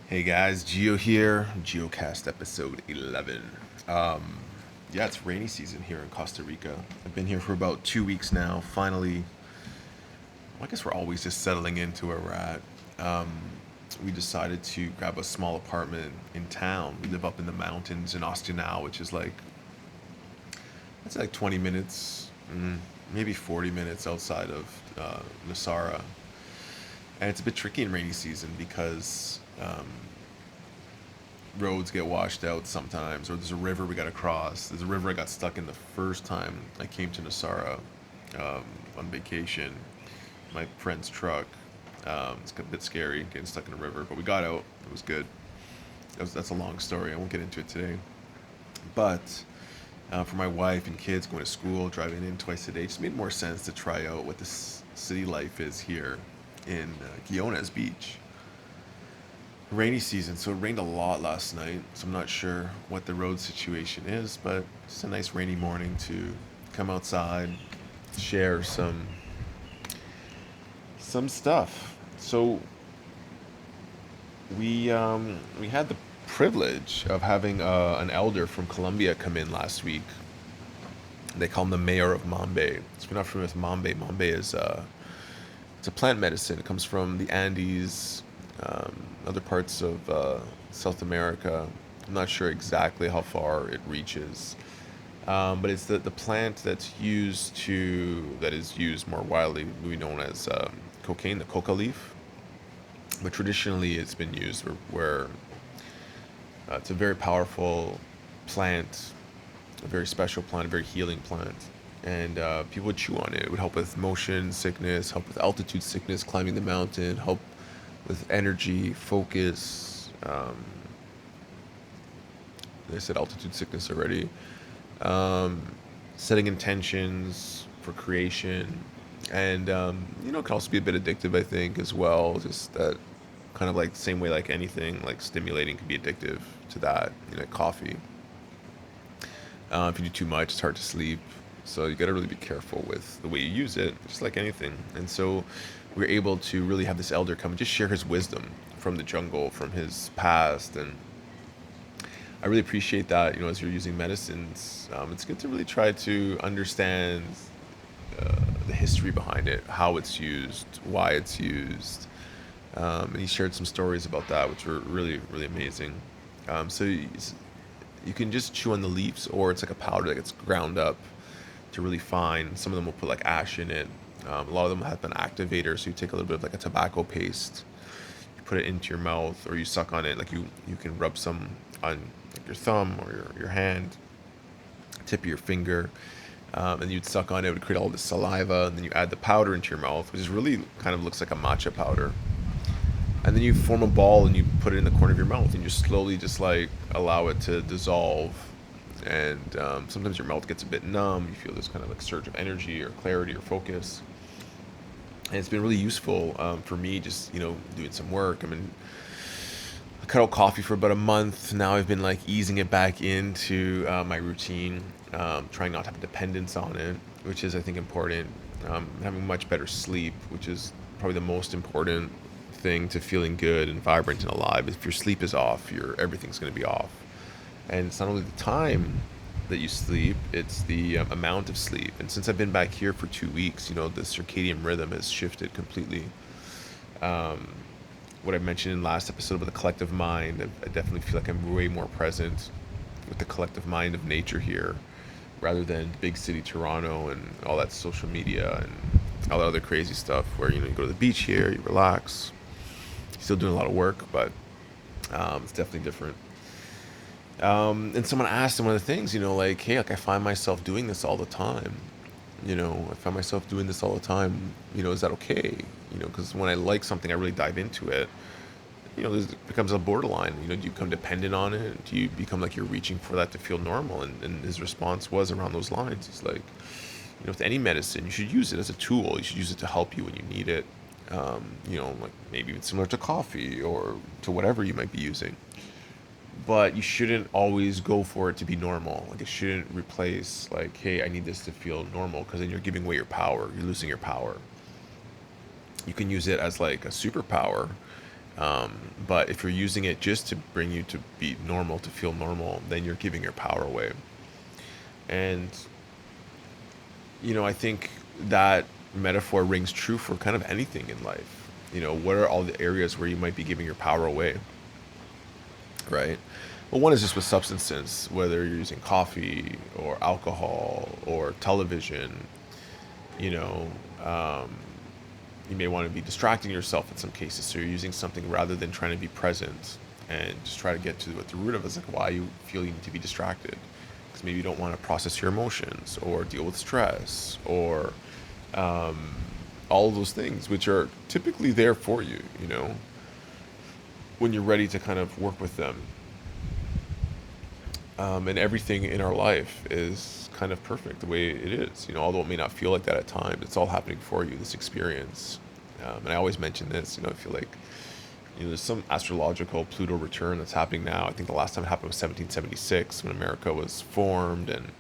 Hey guys, Geo here, Giocast episode 11. Yeah, it's rainy season here in Costa Rica. I've been here for about 2 weeks now. Finally, well, I guess we're always just settling into where we're at. We decided to grab a small apartment in town. We live up in the mountains in Ostinao, which is like, it's like 20 minutes, maybe 40 minutes outside of Nasara. And it's a bit tricky in rainy season because roads get washed out sometimes, or there's a river we got to cross. There's a river I got stuck in the first time I came to Nasara on vacation. My friend's truck. It's a bit scary getting stuck in a river, but we got out. It was good. That's a long story. I won't get into it today. But for my wife and kids going to school, driving in twice a day, it just made more sense to try out what this city life is here in Guiones Beach. Rainy season, so it rained a lot last night, so I'm not sure what the road situation is, but it's a nice rainy morning to come outside, share some stuff. So we had the privilege of having an elder from Colombia come in last week. They call him the mayor of Mambe. So if you're not familiar with Mambe, Mambe is it's a plant medicine. It comes from the Andes, other parts of South America. I'm not sure exactly how far it reaches, but it's the plant that is used more widely, we known as cocaine, the coca leaf. But traditionally, it's been used where it's a very powerful plant, a very special plant, a very healing plant. And people would chew on it. It would help with motion sickness, help with altitude sickness, climbing the mountain, help with energy, focus. I said altitude sickness already. Um, Setting intentions for creation. And, it can also be a bit addictive, I think, as well. Just that kind of like same way like anything, like stimulating can be addictive to that, like coffee. If you do too much, it's hard to sleep. So you got to really be careful with the way you use it, just like anything. And so we are able to really have this elder come and just share his wisdom from the jungle, from his past. And I really appreciate that, as you're using medicines, it's good to really try to understand the history behind it, how it's used, why it's used. And he shared some stories about that, which were really, really amazing. So you can just chew on the leaves, or it's like a powder that gets ground up to really fine. Some of them will put like ash in it. A lot of them have an activator, so you take a little bit of like a tobacco paste, you put it into your mouth, or you suck on it. Like you can rub some on like your thumb or your hand, tip of your finger, and you'd suck on it. It would create all this saliva, and then you add the powder into your mouth, which is really kind of looks like a matcha powder. And then you form a ball and you put it in the corner of your mouth, and you slowly just like allow it to dissolve. And sometimes your mouth gets a bit numb. You feel this kind of like surge of energy or clarity or focus. And it's been really useful for me just doing some work. I cut out coffee for about a month. Now I've been like easing it back into my routine, trying not to have a dependence on it, which is I think important. Having much better sleep, which is probably the most important thing to feeling good and vibrant and alive. If your sleep is off, your everything's going to be off. And it's not only the time that you sleep, it's the amount of sleep. And since I've been back here for 2 weeks, the circadian rhythm has shifted completely. um, what I mentioned in last episode about the collective mind, I definitely feel like I'm way more present with the collective mind of nature here, rather than big city Toronto and all that social media and all that other crazy stuff where you go to the beach here, you relax, you're still doing a lot of work, but it's definitely different. And someone asked him one of the things, like, hey, like I find myself doing this all the time. I find myself doing this all the time. Is that okay? Because when I like something, I really dive into it. It becomes a borderline. Do you become dependent on it? Do you become like you're reaching for that to feel normal? And his response was around those lines. It's like, with any medicine, you should use it as a tool. You should use it to help you when you need it. Like maybe even similar to coffee or to whatever you might be using. But you shouldn't always go for it to be normal. Like it shouldn't replace like, hey, I need this to feel normal, because then you're giving away your power. You're losing your power. You can use it as like a superpower, But if you're using it just to bring you to be normal, to feel normal, then you're giving your power away. And, I think that metaphor rings true for kind of anything in life. What are all the areas where you might be giving your power away, right? Well, one is just with substances, whether you're using coffee or alcohol or television, you know, um, you may want to be distracting yourself in some cases. So you're using something rather than trying to be present and just try to get to what the root of it is, like why you feel you need to be distracted. Because maybe you don't want to process your emotions or deal with stress or um, all of those things, which are typically there for you, when you're ready to kind of work with them. And everything in our life is kind of perfect the way it is. Although it may not feel like that at times, it's all happening for you, this experience. And I always mention this, I feel like, there's some astrological Pluto return that's happening now. I think the last time it happened was 1776 when America was formed. And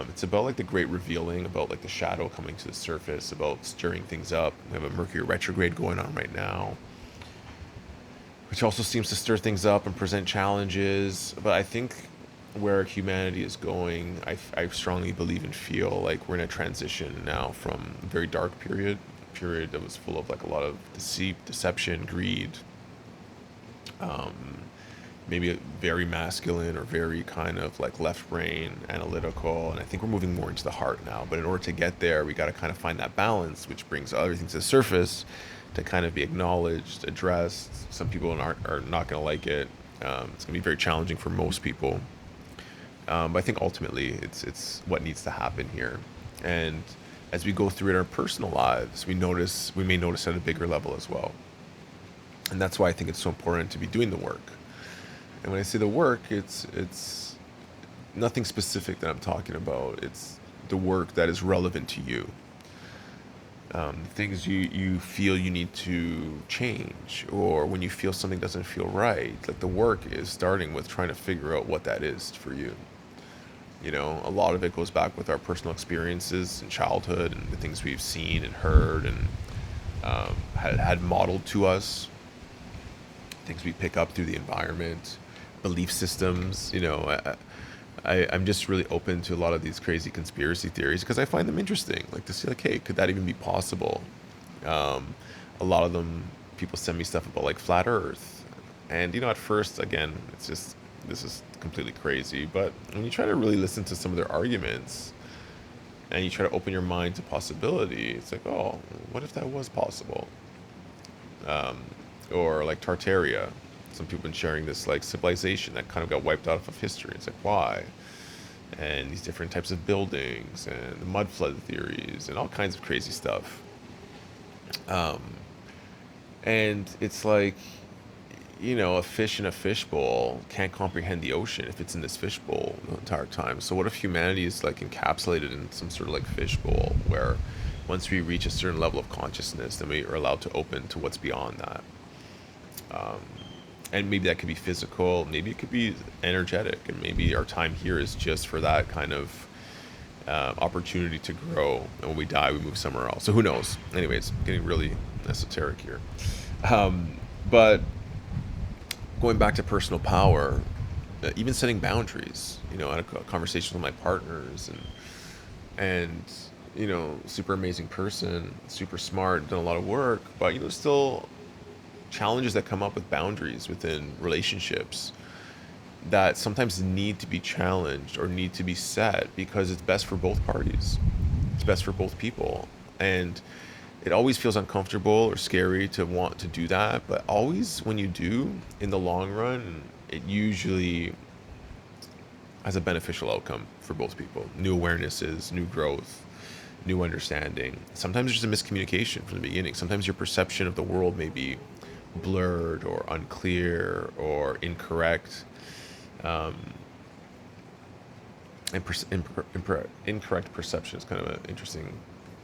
it's about like the great revealing, about like the shadow coming to the surface, about stirring things up. We have a Mercury retrograde going on right now, which also seems to stir things up and present challenges. But I think where humanity is going, I strongly believe and feel like we're in a transition now from a very dark period that was full of like a lot of deceit, deception, greed, um, maybe a very masculine or very kind of like left brain analytical. And I think we're moving more into the heart now. But in order to get there, we got to kind of find that balance, which brings everything to the surface to kind of be acknowledged, addressed. Some people are not going to like it. It's going to be very challenging for most people. But I think ultimately it's what needs to happen here. And as we go through it in our personal lives, we may notice at a bigger level as well. And that's why I think it's so important to be doing the work. And when I say the work, it's nothing specific that I'm talking about. It's the work that is relevant to you. Things you feel you need to change, or when you feel something doesn't feel right. Like the work is starting with trying to figure out what that is for you. A lot of it goes back with our personal experiences in childhood and the things we've seen and heard and had modeled to us, things we pick up through the environment, belief systems. I'm just really open to a lot of these crazy conspiracy theories because I find them interesting. Like to see, like, hey, could that even be possible? Um, a lot of them, people send me stuff about like flat Earth, and at first, again, it's just this is completely crazy. But when you try to really listen to some of their arguments and you try to open your mind to possibility, it's like, oh, what if that was possible? Um, or like Tartaria. Some people have been sharing this like civilization that kind of got wiped out of history. It's like, why? And these different types of buildings and the mud flood theories and all kinds of crazy stuff. Um, and it's like, a fish in a fishbowl can't comprehend the ocean if it's in this fishbowl the entire time. So what if humanity is like encapsulated in some sort of like fishbowl where once we reach a certain level of consciousness, then we are allowed to open to what's beyond that. Um, and maybe that could be physical, maybe it could be energetic, and maybe our time here is just for that kind of opportunity to grow. And when we die, we move somewhere else. So who knows? Anyways, getting really esoteric here. But going back to personal power, even setting boundaries. I had a conversation with my partners, and super amazing person, super smart, done a lot of work, but still challenges that come up with boundaries within relationships that sometimes need to be challenged or need to be set because it's best for both parties. It's best for both people. And it always feels uncomfortable or scary to want to do that, but always when you do, in the long run, it usually has a beneficial outcome for both people. New awarenesses, new growth, new understanding. Sometimes there's a miscommunication from the beginning. Sometimes your perception of the world may be blurred or unclear or incorrect. Um, and incorrect perception is kind of an interesting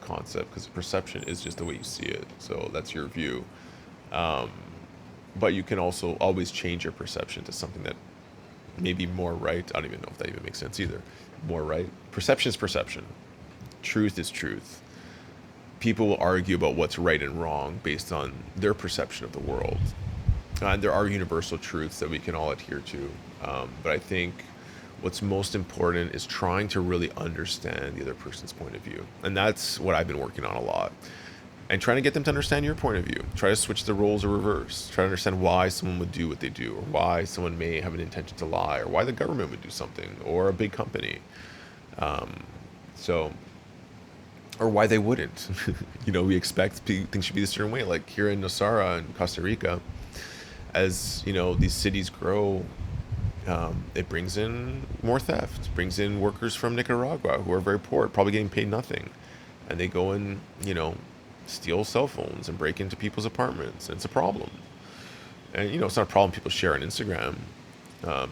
concept because perception is just the way you see it. So that's your view. Um, but you can also always change your perception to something that may be more right. I don't even know if that even makes sense either. More right. Perception is perception. Truth is truth. people will argue about what's right and wrong based on their perception of the world. And there are universal truths that we can all adhere to. But I think what's most important is trying to really understand the other person's point of view. And that's what I've been working on a lot. And trying to get them to understand your point of view. Try to switch the roles or reverse. Try to understand why someone would do what they do, or why someone may have an intention to lie, or why the government would do something, or a big company. So, or why they wouldn't. We expect things should be a certain way. Like here in Nosara in Costa Rica, as these cities grow, it brings in more theft, brings in workers from Nicaragua who are very poor, probably getting paid nothing, and they go and steal cell phones and break into people's apartments. And it's a problem. And it's not a problem people share on Instagram.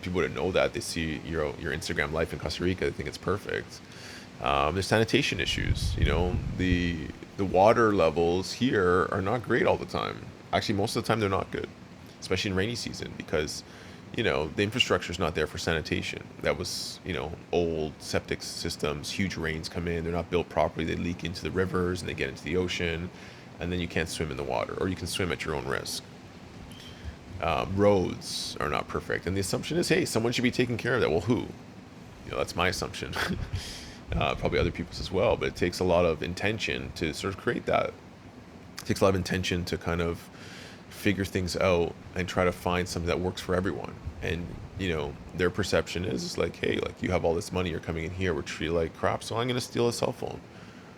People wouldn't know that. They see your Instagram life in Costa Rica, they think it's perfect. There's sanitation issues. The water levels here are not great all the time. Actually, most of the time they're not good, especially in rainy season, because the infrastructure is not there for sanitation. That was old septic systems. Huge rains come in, they're not built properly, they leak into the rivers and they get into the ocean, and then you can't swim in the water, or you can swim at your own risk. Roads are not perfect, and the assumption is, hey, someone should be taking care of that. Well, who? That's my assumption. Probably other people's as well, but it takes a lot of intention to sort of create that. It takes a lot of intention to kind of figure things out and try to find something that works for everyone. And their perception is like, hey, like, you have all this money, you're coming in here, we're treated like crap, so I'm going to steal a cell phone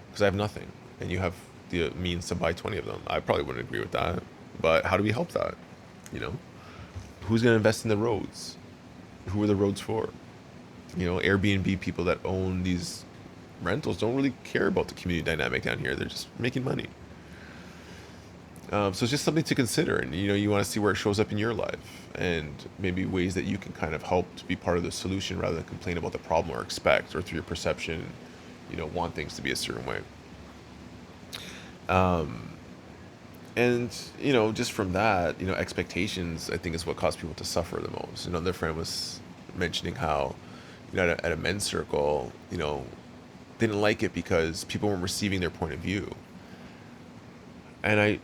because I have nothing, and you have the means to buy 20 of them. I probably wouldn't agree with that, but how do we help that? Who's going to invest in the roads? Who are the roads for? Airbnb people that own these rentals don't really care about the community dynamic down here. They're just making money. So it's just something to consider, and you want to see where it shows up in your life, and maybe ways that you can kind of help to be part of the solution rather than complain about the problem or expect, or through your perception, want things to be a certain way. And just from that, expectations, I think, is what cause people to suffer the most. Their friend was mentioning how at a men's circle, they didn't like it because people weren't receiving their point of view. And I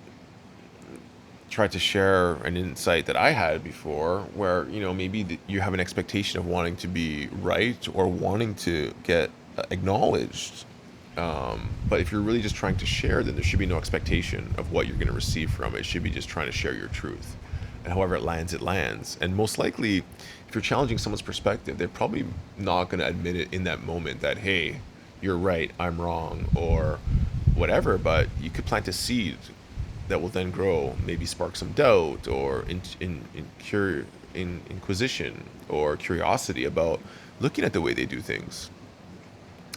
tried to share an insight that I had before, where maybe you have an expectation of wanting to be right or wanting to get acknowledged, but if you're really just trying to share, then there should be no expectation of what you're going to receive from it. It should be just trying to share your truth, and however it lands, it lands. And most likely, if you're challenging someone's perspective, they're probably not going to admit it in that moment that, hey, you're right, I'm wrong, or whatever. But you could plant a seed that will then grow, maybe spark some doubt, or inquisition or curiosity about looking at the way they do things.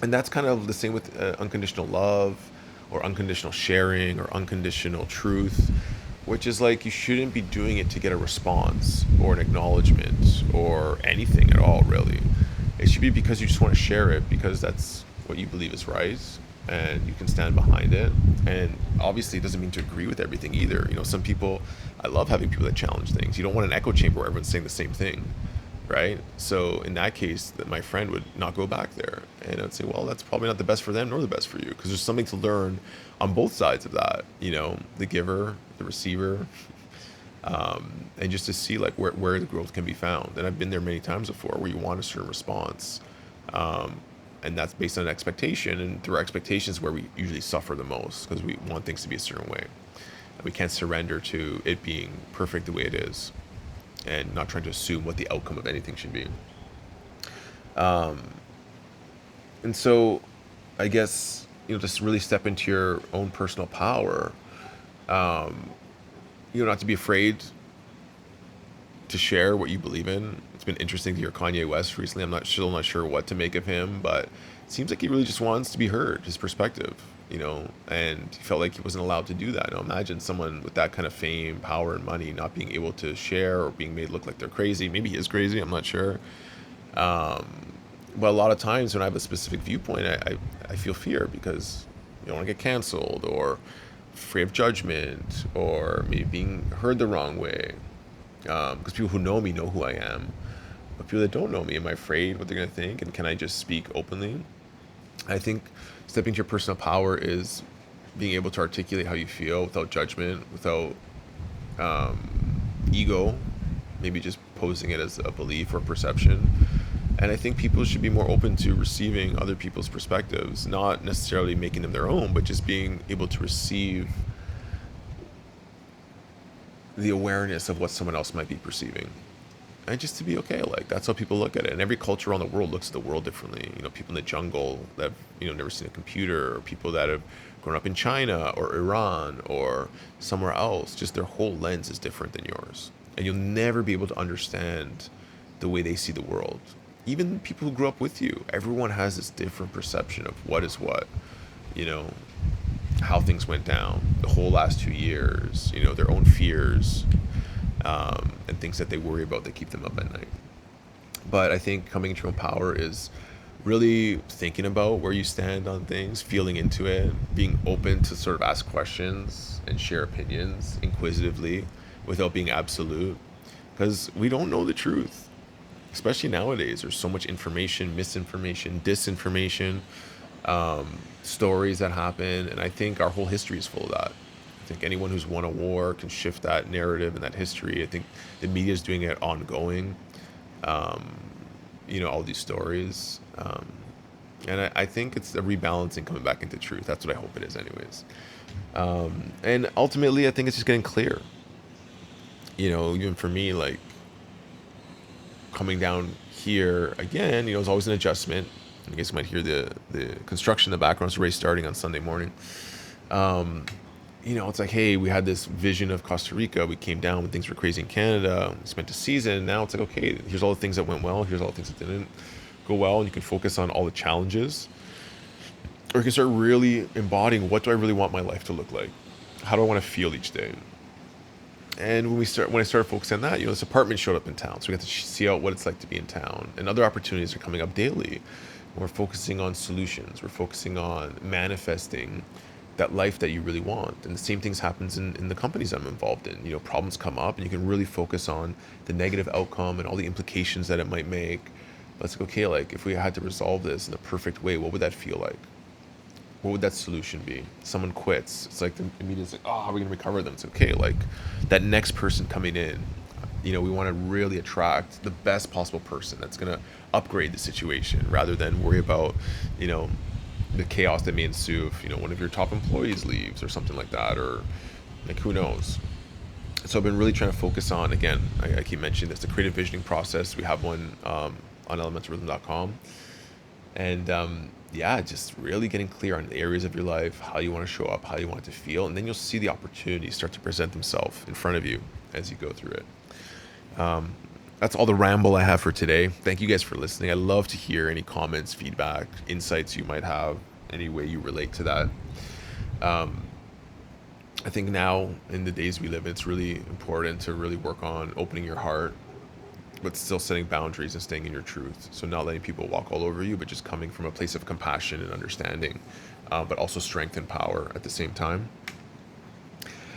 And that's kind of the same with unconditional love, or unconditional sharing, or unconditional truth, which is like, you shouldn't be doing it to get a response or an acknowledgement or anything at all, really. It should be because you just want to share it because that's what you believe is right, and you can stand behind it. And obviously it doesn't mean to agree with everything either. Some people, I love having people that challenge things. You don't want an echo chamber where everyone's saying the same thing, right? So in that case, that my friend would not go back there, and I'd say, well, that's probably not the best for them nor the best for you, because there's something to learn on both sides of that, the giver, the receiver, and just to see like where the growth can be found. And I've been there many times before, where you want a certain response, and that's based on an expectation, and through our expectations where we usually suffer the most, because we want things to be a certain way, and we can't surrender to it being perfect the way it is, and not trying to assume what the outcome of anything should be. And so I guess just really step into your own personal power, not to be afraid to share what you believe in. It's been interesting to hear Kanye West recently. Still not sure what to make of him, but it seems like he really just wants to be heard, his perspective, and he felt like he wasn't allowed to do that. Imagine someone with that kind of fame, power, and money not being able to share, or being made look like they're crazy. Maybe he is crazy, I'm not sure. But a lot of times when I have a specific viewpoint, I feel fear because I don't want to get canceled, or afraid of judgment, or maybe being heard the wrong way. Because people who know me know who I am. But people that don't know me, am I afraid what they're going to think? And can I just speak openly? I think stepping to your personal power is being able to articulate how you feel without judgment, without ego, maybe just posing it as a belief or perception. And I think people should be more open to receiving other people's perspectives, not necessarily making them their own, but just being able to receive the awareness of what someone else might be perceiving. And just to be okay, like that's how people look at it. And every culture around the world looks at the world differently. You know, people in the jungle that have, never seen a computer, or people that have grown up in China or Iran or somewhere else, just their whole lens is different than yours. And you'll never be able to understand the way they see the world. Even people who grew up with you, everyone has this different perception of what is what, you know, how things went down the whole last 2 years, their own fears, and things that they worry about that keep them up at night. But I think coming into your own power is really thinking about where you stand on things, feeling into it, being open to sort of ask questions and share opinions inquisitively without being absolute. Because we don't know the truth, especially nowadays. There's so much information, misinformation, disinformation, stories that happen. And I think our whole history is full of that. I think anyone who's won a war can shift that narrative and that history. I think the media is doing it ongoing. All these stories. And I think it's a rebalancing coming back into truth. That's what I hope it is, anyways. And ultimately, I think it's just getting clear. Even for me, like coming down here again, it's always an adjustment. I guess you might hear the construction in the background. It's already starting on Sunday morning. It's like, hey, we had this vision of Costa Rica. We came down when things were crazy in Canada. We spent a season. Now it's like, okay, here's all the things that went well. Here's all the things that didn't go well. And you can focus on all the challenges. Or you can start really embodying, what do I really want my life to look like? How do I want to feel each day? And when I started focusing on that, this apartment showed up in town. So we got to see out what it's like to be in town. And other opportunities are coming up daily. We're focusing on solutions. We're focusing on manifesting that life that you really want. And the same things happens in the companies I'm involved in. Problems come up and you can really focus on the negative outcome and all the implications that it might make. But it's like, okay, like if we had to resolve this in the perfect way, what would that feel like? What would that solution be? Someone quits. It's like the media's like, oh, how are we going to recover them? It's okay. Like that next person coming in, we want to really attract the best possible person that's going to upgrade the situation rather than worry about, the chaos that may ensue if, one of your top employees leaves or something like that, or like, who knows? So I've been really trying to focus on, again, I keep mentioning this, the creative visioning process. We have one on elementalrhythm.com. And just really getting clear on the areas of your life, how you want to show up, how you want it to feel. And then you'll see the opportunities start to present themselves in front of you as you go through it. That's all the ramble I have for today. Thank you guys for listening. I love to hear any comments, feedback, insights you might have, any way you relate to that. I think now in the days we live in, it's really important to really work on opening your heart, but still setting boundaries and staying in your truth. So not letting people walk all over you, but just coming from a place of compassion and understanding, but also strength and power at the same time.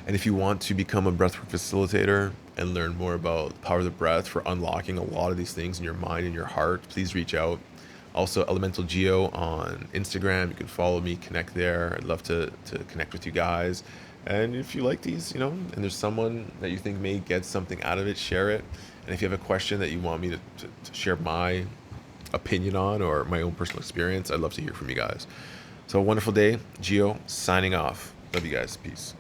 And if you want to become a breathwork facilitator and learn more about the power of the breath for unlocking a lot of these things in your mind and your heart, please reach out. Also, Elemental Geo on Instagram. You can follow me, connect there. I'd love to connect with you guys. And if you like these, and there's someone that you think may get something out of it, share it. And if you have a question that you want me to share my opinion on or my own personal experience, I'd love to hear from you guys. So a wonderful day. Geo signing off. Love you guys. Peace.